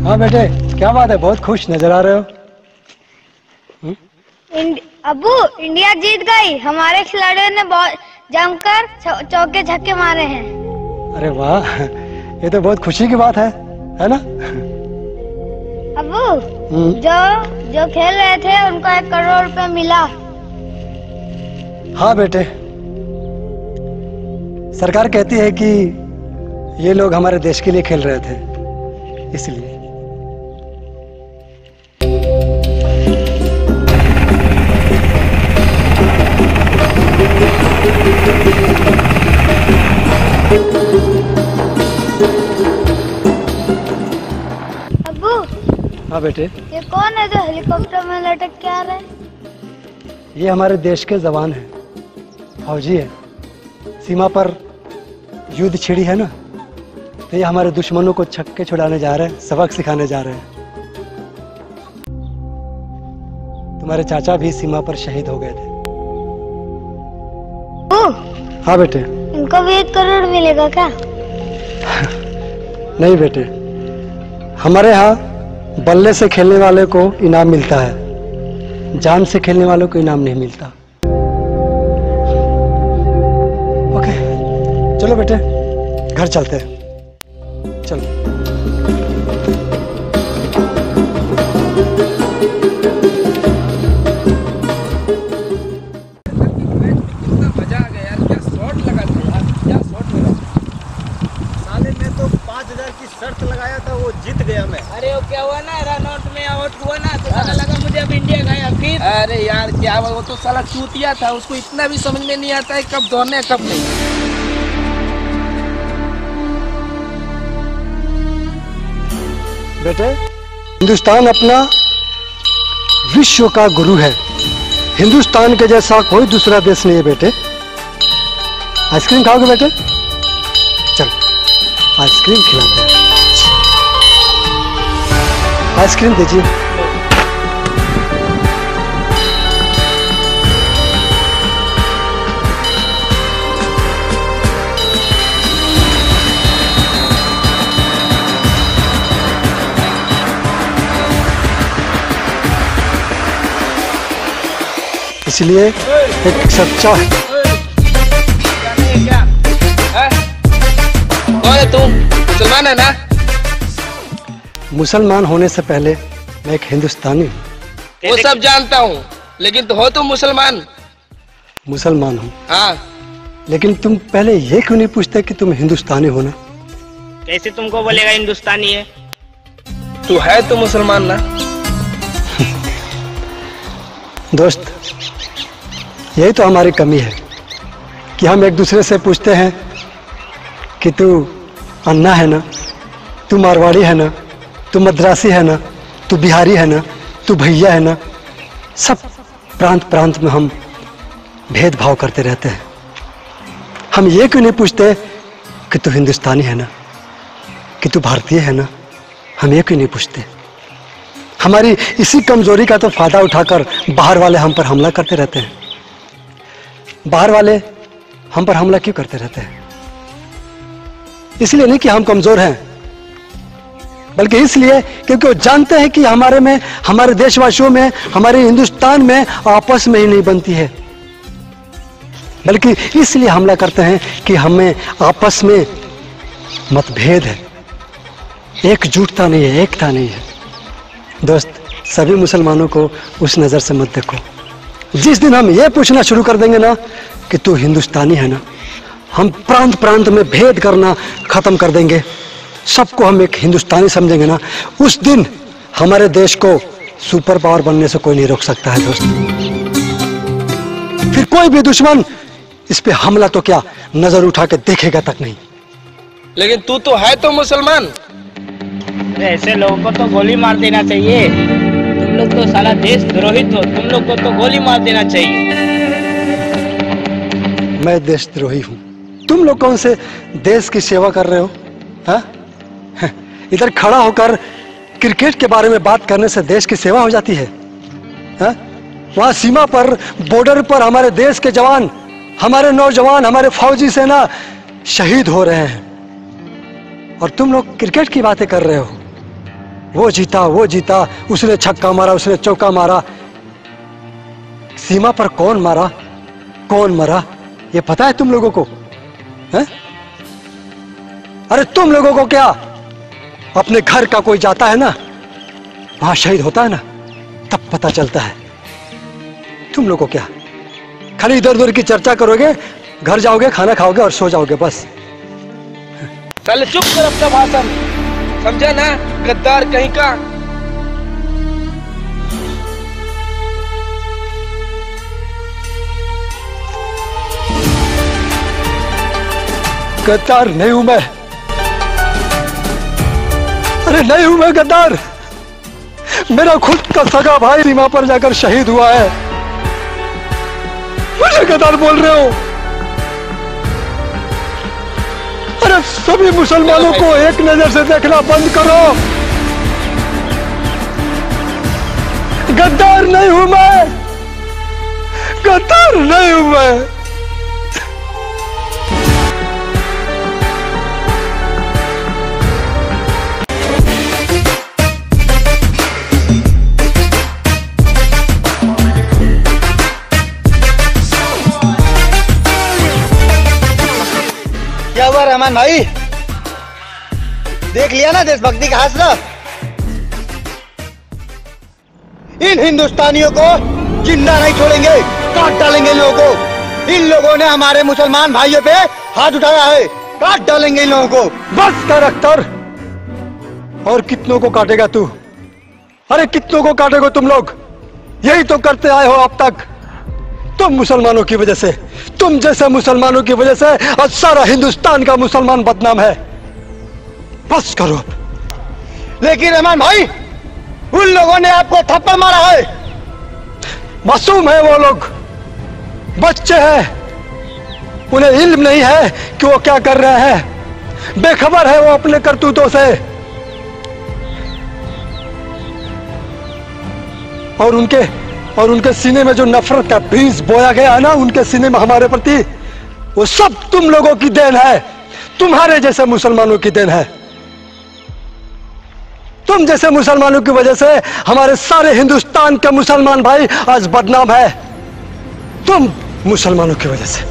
हाँ बेटे, क्या बात है, बहुत खुश नजर आ रहे हो। अब्बू, इंडिया जीत गई। हमारे खिलाड़ियों ने बहुत जमकर चौके छक्के मारे हैं। अरे वाह, ये तो बहुत खुशी की बात है ना? अब्बू, जो खेल रहे थे उनको 1 करोड़ रुपए मिला। हाँ बेटे, सरकार कहती है कि ये लोग हमारे देश के लिए खेल रहे थे, इसलिए। अब्बू, हाँ बेटे, ये कौन है जो हेलीकॉप्टर में लटक के आ रहा है? ये हमारे देश के जवान हैं, फौजी है। सीमा पर युद्ध छिड़ी है ना, तो ये हमारे दुश्मनों को छक्के छुड़ाने जा रहे हैं, सबक सिखाने जा रहे हैं। तुम्हारे चाचा भी सीमा पर शहीद हो गए थे। हाँ बेटे। इनको भी 1 करोड़ मिलेगा क्या? नहीं बेटे, हमारे यहाँ बल्ले से खेलने वाले को इनाम मिलता है, जान से खेलने वालों को इनाम नहीं मिलता। ओके, चलो बेटे, घर चलते हैं। चलो। मजा आ गया यार, क्या शॉट लगा था यार, क्या शॉट लगा। साले मैं तो 5000 की शर्त लगाया था, वो जीत गया मैं। अरे वो क्या हुआ ना, रन आउट में आउट हुआ ना, तो साला लगा मुझे अब इंडिया गया फिर। अरे यार क्या हुआ, वो तो साला चूतिया था, उसको इतना भी समझ में नहीं आता है कब दौड़ना है कब नहीं। बेटे, हिंदुस्तान अपना विश्व का गुरु है। हिंदुस्तान के जैसा कोई दूसरा देश नहीं है बेटे। आइसक्रीम खाओगे बेटे? चल, आइसक्रीम खिलाते हैं। आइसक्रीम दीजिए। इसलिए एक सच्चा कौन है तुम? मुसलमान है ना? मुसलमान होने से पहले मैं एक हिंदुस्तानी हूँ। वो सब जानता हूँ, लेकिन तो हो तुम मुसलमान। मुसलमान हूँ, हाँ। लेकिन तुम पहले ये क्यों नहीं पूछते कि तुम हिंदुस्तानी हो ना? कैसे तुमको बोलेगा हिंदुस्तानी है? तू है तो मुसलमान ना? दोस्त, यही तो हमारी कमी है कि हम एक दूसरे से पूछते हैं कि तू अन्ना है ना, तू मारवाड़ी है ना, तू मद्रासी है ना, तू बिहारी है ना, तू भैया है ना। सब प्रांत प्रांत में हम भेदभाव करते रहते हैं। हम ये क्यों नहीं पूछते कि तू हिंदुस्तानी है ना, कि तू भारतीय है ना? हम ये क्यों नहीं पूछते? हमारी इसी कमजोरी का तो फायदा उठाकर बाहर वाले हम पर हमला करते रहते हैं। बाहर वाले हम पर हमला क्यों करते रहते हैं? इसलिए नहीं कि हम कमजोर हैं, बल्कि इसलिए क्योंकि वो जानते हैं कि हमारे में, हमारे देशवासियों में, हमारे हिंदुस्तान में आपस में ही नहीं बनती है, बल्कि इसलिए हमला करते हैं कि हमें आपस में मतभेद है, एकजुटता नहीं है, एकता नहीं है। दोस्त, सभी मुसलमानों को उस नजर से मत देखो। जिस दिन हम ये पूछना शुरू कर देंगे ना कि तू हिंदुस्तानी है ना, हम प्रांत प्रांत में भेद करना खत्म कर देंगे, सबको हम एक हिंदुस्तानी समझेंगे ना, उस दिन हमारे देश को सुपर पावर बनने से कोई नहीं रोक सकता है दोस्त। फिर कोई भी दुश्मन इस पे हमला तो क्या, नजर उठा के देखेगा तक नहीं। लेकिन तू तो है तो मुसलमान। ऐसे लोगों को तो गोली मार देना चाहिए। तुम लोग तो साला देशद्रोही हो, तुम लोग को तो गोली मार देना चाहिए। मैं देशद्रोही हूँ, तुम लोग कौन से देश की सेवा कर रहे हो? हाँ? इधर खड़ा होकर क्रिकेट के बारे में बात करने से देश की सेवा हो जाती है? हाँ? वहां सीमा पर, बॉर्डर पर हमारे देश के जवान, हमारे नौजवान, हमारे फौजी सेना शहीद हो रहे हैं और तुम लोग क्रिकेट की बातें कर रहे हो। वो जीता, उसने छक्का मारा, उसने चौका मारा। सीमा पर कौन मारा, कौन मरा, ये पता है तुम लोगों को? है? अरे तुम लोगों को क्या, अपने घर का कोई जाता है ना, वहां शहीद होता है ना, तब पता चलता है। तुम लोगों को क्या, खाली इधर उधर की चर्चा करोगे, घर जाओगे, खाना खाओगे और सो जाओगे बस। चल चुप कर अपना भाषण, समझा ना गद्दार कहीं का। गद्दार नहीं हूं मैं, अरे नहीं हूं मैं गद्दार। मेरा खुद का सगा भाई सीमा पर जाकर शहीद हुआ है, मुझे गद्दार बोल रहे हो? अरे सभी मुसलमानों को एक नजर से देखना बंद करो। गद्दार नहीं हूं मैं, गद्दार नहीं हूं मैं। क्या हुआ रहमान भाई, देख लिया ना देशभक्ति का हासिल? इन हिंदुस्तानियों को जिंदा नहीं छोड़ेंगे, काट डालेंगे इन लोगों को। इन लोगों ने हमारे मुसलमान भाइयों पे हाथ उठाया है, काट डालेंगे इन लोगों को। बस कर अख्तर, और कितनों को काटेगा तू? अरे कितनों को काटेगा तुम लोग? यही तो करते आए हो अब तक। तुम मुसलमानों की वजह से, तुम जैसे मुसलमानों की वजह से आज सारा हिंदुस्तान का मुसलमान बदनाम है। बस करो। लेकिन रहमान भाई, उन लोगों ने आपको थप्पड़ मारा है। मासूम है वो लोग, बच्चे हैं, उन्हें इल्म नहीं है कि वो क्या कर रहे हैं, बेखबर है वो अपने करतूतों से। और उनके सीने में जो नफरत का बीज बोया गया है ना, उनके सीने में हमारे प्रति, वो सब तुम लोगों की देन है, तुम्हारे जैसे मुसलमानों की देन है। तुम जैसे मुसलमानों की वजह से हमारे सारे हिंदुस्तान के मुसलमान भाई आज बदनाम है। तुम मुसलमानों की वजह से,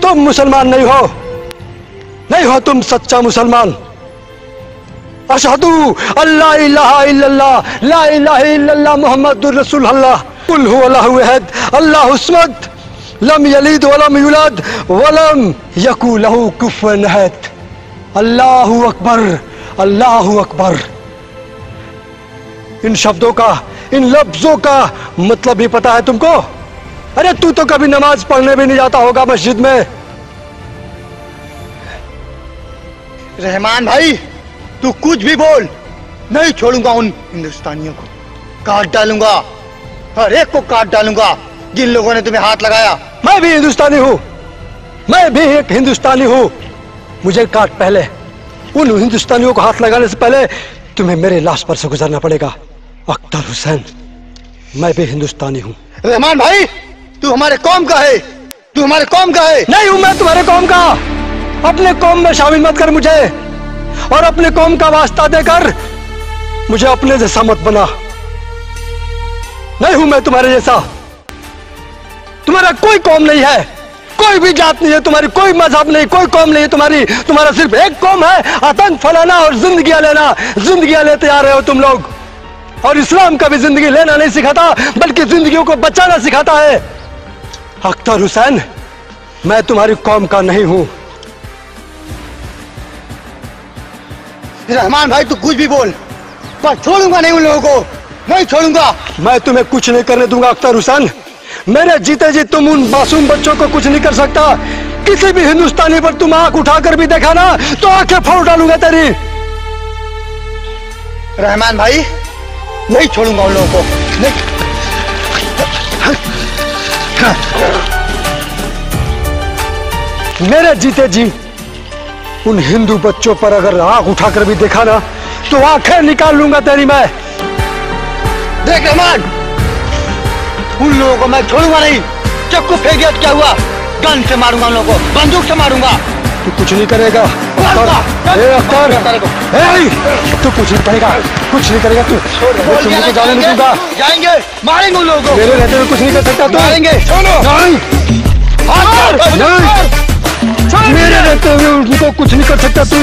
तुम मुसलमान नहीं हो तुम सच्चा मुसलमान। अशहदु अल्ला इलाहा इल्लल्लाह ला इलाहा इल्लल्लाह मुहम्मदुर रसूलुल्लाह कुल हुवल्लाहु अहद अल्लाहुस समद लम यलिद वलम यूलद वलम यकुल लहू कुफुवन अहद। अल्लाहु अकबर, अल्लाहु अकबर। इन शब्दों का, इन लफ्जों का मतलब भी पता है तुमको? अरे तू तो कभी नमाज पढ़ने भी नहीं जाता होगा मस्जिद में। रहमान भाई, तू कुछ भी बोल, नहीं छोड़ूंगा उन हिंदुस्तानियों को, काट डालूंगा, हर एक को काट डालूंगा जिन लोगों ने तुम्हें हाथ लगाया। मैं भी हिंदुस्तानी हूं, मैं भी एक हिंदुस्तानी हूं। मुझे काट पहले, उन हिंदुस्तानियों को हाथ लगाने से पहले तुम्हें मेरे लाश पर से गुजरना पड़ेगा। अख्तर हुसैन, मैं भी हिंदुस्तानी हूं। रहमान भाई, तू हमारे कौम का है, तू हमारे कौम का है। नहीं हूं मैं तुम्हारे कौम का। अपने कौम में शामिल मत कर मुझे, और अपने कौम का वास्ता देकर मुझे अपने जैसा मत बना। नहीं हूं मैं तुम्हारे जैसा। तुम्हारा कोई कौम नहीं है, कोई भी जात नहीं है तुम्हारी, कोई मजहब नहीं, कोई कौम नहीं है तुम्हारी। तुम्हारा सिर्फ एक कौम है, आतंक फैलाना और जिंदगियां लेना। जिंदगियां लेते आ रहे हो तुम लोग, और इस्लाम का भी जिंदगी लेना नहीं सिखाता, बल्कि जिंदगियों को बचाना सिखाता है। अख्तर हुसैन, मैं तुम्हारी कौम का नहीं हूं। रहमान भाई, तू कुछ भी बोल, पर छोड़ूंगा नहीं उन लोगों को, नहीं छोड़ूंगा। मैं तुम्हें कुछ नहीं करने दूंगा अख्तर हुसैन। मेरे जीते जी तुम उन मासूम बच्चों को कुछ नहीं कर सकता। किसी भी हिंदुस्तानी पर तुम आंख उठाकर भी देखा ना, तो आंखें फोड़ डालूंगा तेरी। रहमान भाई, नहीं छोड़ूंगा उन लोगों को, नहीं। मेरे जीते जी उन हिंदू बच्चों पर अगर आंख उठाकर भी देखा ना तो आंखें निकाल लूंगा तेरी मैं। देख रहमान, उन लोगों को मैं छोड़ूंगा नहीं। चक्कू फेंक दिया तो क्या हुआ? गन से मारूंगा उन लोगों को, बंदूक से मारूंगा। तू कुछ नहीं करेगा अख्तर, तू कुछ नहीं करेगा, कुछ नहीं करेगा तू। तुमको जाने नहीं दूंगा। जाएंगे, मारेंगे उन लोगों को। मेरे रहते हुए कुछ नहीं कर सकता तू। मारेंगे। नहीं, मेरे रहते हुए उनको कुछ नहीं कर सकता तू।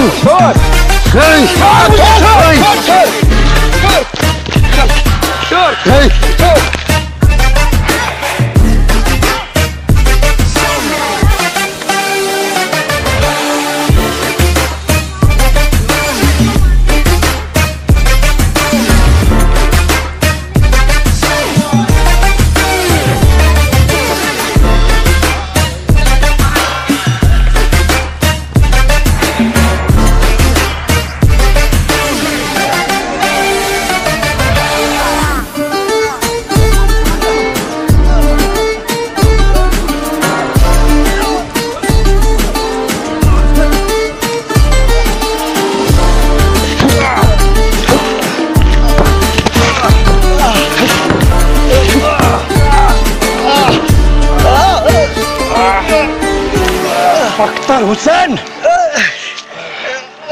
अख्तर हुसैन,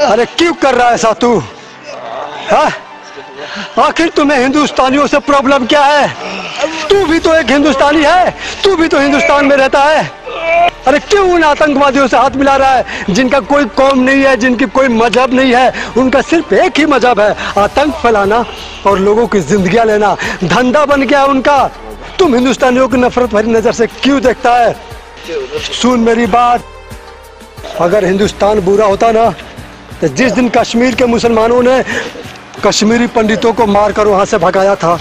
अरे क्यों कर रहा है ऐसा तू? आखिर तुम्हें हिंदुस्तानियों से प्रॉब्लम क्या है? तू भी तो एक हिंदुस्तानी है, तू भी तो हिंदुस्तान में रहता है। अरे क्यों उन आतंकवादियों से हाथ मिला रहा है जिनका कोई कौम नहीं है, जिनकी कोई मजहब नहीं है? उनका सिर्फ एक ही मजहब है, आतंक फैलाना और लोगों की जिंदगियां लेना। धंधा बन गया उनका। तुम हिंदुस्तानियों की नफरत भरी नजर से क्यों देखता है? सुन मेरी बात, अगर हिंदुस्तान बुरा होता ना तो जिस दिन कश्मीर के मुसलमानों ने कश्मीरी पंडितों को मारकर वहां से भगाया था,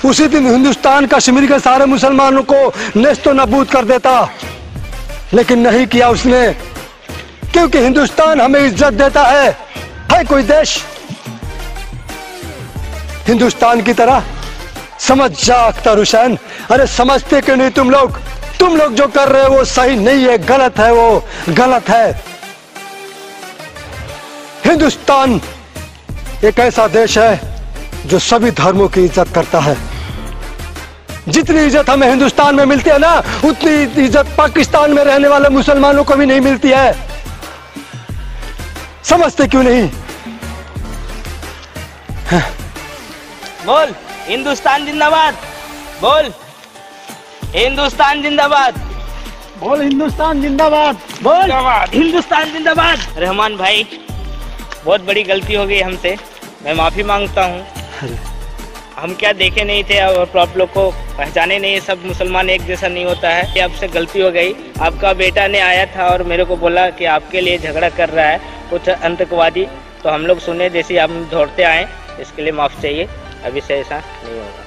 उसी दिन हिंदुस्तान कश्मीर के सारे मुसलमानों को नेस्तो नाबूद कर देता। लेकिन नहीं किया उसने, क्योंकि हिंदुस्तान हमें इज्जत देता है कोई देश हिंदुस्तान की तरह? समझ जा अख्तर हुसैन। अरे समझते क्यों नहीं तुम लोग जो कर रहे हो वो सही नहीं है, गलत है, वो गलत है। हिंदुस्तान एक ऐसा देश है जो सभी धर्मों की इज्जत करता है। जितनी इज्जत हमें हिंदुस्तान में मिलती है ना, उतनी इज्जत पाकिस्तान में रहने वाले मुसलमानों को भी नहीं मिलती है। समझते क्यों नहीं? बोल हिंदुस्तान जिंदाबाद, बोल हिंदुस्तान जिंदाबाद, बोल हिंदुस्तान जिंदाबाद, बोल हिंदुस्तान जिंदाबाद। रहमान भाई, बहुत बड़ी गलती हो गई हमसे, मैं माफी मांगता हूँ। हम क्या देखे नहीं थे और आप लोग को पहचाने नहीं, सब मुसलमान एक जैसा नहीं होता है। ये आपसे गलती हो गई। आपका बेटा ने आया था और मेरे को बोला कि आपके लिए झगड़ा कर रहा है कुछ आतंकवादी, तो हम लोग सुने, जैसे हम दौड़ते आए, इसके लिए माफ चाहिए। अभी से ऐसा नहीं होगा।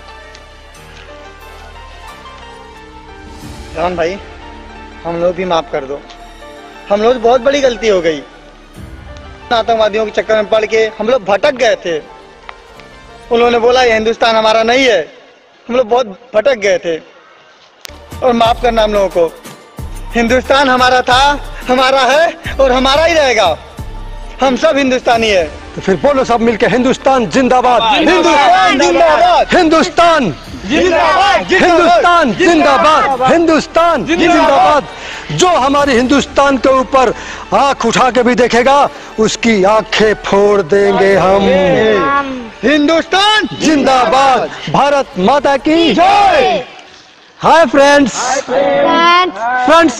राम भाई, हम लोग भी माफ कर दो। हम लोग बहुत बड़ी गलती हो गई। आतंकवादियों के चक्कर में पड़ के हम लोग भटक गए थे। उन्होंने बोला ये हिंदुस्तान हमारा नहीं है, हम लोग बहुत भटक गए थे। और माफ करना हम लोगों को। हिंदुस्तान हमारा था, हमारा है और हमारा ही रहेगा। हम सब हिंदुस्तानी है। तो फिर बोलो सब मिलके हिंदुस्तान जिंदाबाद, हिंदुस्तान जिंदाबाद, हिंदुस्तान जिंदाबाद, हिंदुस्तान जिंदाबाद, हिंदुस्तान जिंदाबाद। जो हमारे हिंदुस्तान के ऊपर आंख उठा के भी देखेगा उसकी आंखें फोड़ देंगे हम। हिंदुस्तान जिंदाबाद, भारत माता की जय। हाय फ्रेंड्स,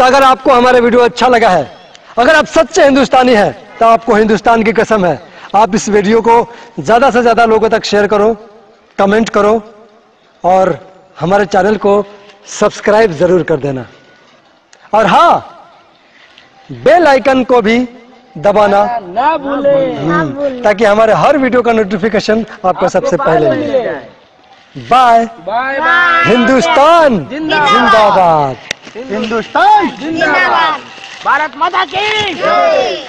अगर आपको हमारा वीडियो अच्छा लगा है, अगर आप सच्चे हिंदुस्तानी हैं, तो आपको हिंदुस्तान की कसम है, आप इस वीडियो को ज्यादा से ज्यादा लोगों तक शेयर करो, कमेंट करो और हमारे चैनल को सब्सक्राइब जरूर कर देना। और हाँ, बेल आइकन को भी दबाना ना भूले, ताकि हमारे हर वीडियो का नोटिफिकेशन आपको सबसे पहले मिले। Bye bye bye. हिंदुस्तान जिंदाबाद, हिंदुस्तान जिंदाबाद, भारत माता की जय।